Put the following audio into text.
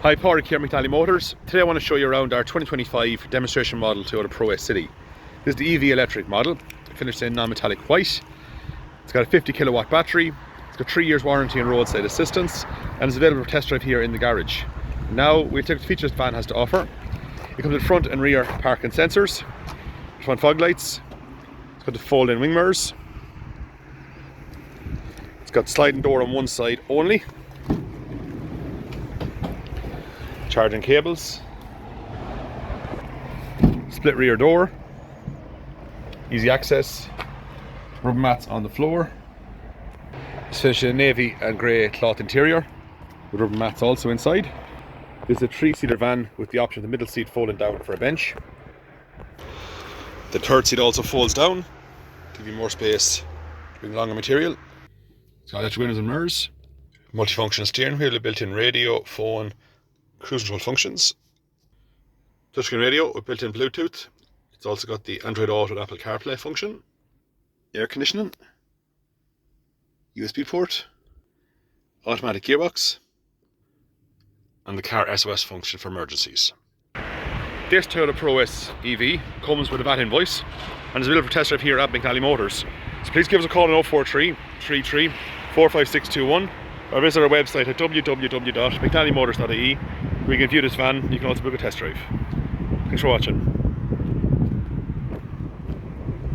Hi, Padraig here, McNally Motors. Today I want to show you around our 2025 demonstration model Toyota Proace City. This is the EV electric model, finished in non-metallic white. It's got a 50 kilowatt battery, it's got 3 years warranty and roadside assistance, and is available for test drive here in the garage. Now we'll take the features the van has to offer. It comes with front and rear parking sensors, front fog lights, it's got the fold-in wing mirrors, it's got sliding door on one side only, charging cables, split rear door, easy access, rubber mats on the floor. It's finished in a navy and grey cloth interior with rubber mats also inside. This is a 3-seater van with the option of the middle seat folding down for a bench. The third seat also folds down to give you more space, bring longer material. It's got electric windows and mirrors, multifunctional steering wheel, a built-in radio, phone, cruise control functions, touchscreen radio with built-in Bluetooth. It's also got the Android Auto and Apple CarPlay function, air conditioning, USB port, automatic gearbox, and the car SOS function for emergencies. This Toyota Proace EV comes with a VAT invoice and is available for test drive here at McNally Motors. So please give us a call on 043 33 45621 or visit our website at www.mcnallymotors.ie. We can view this van. You can also book a test drive. Thanks for watching.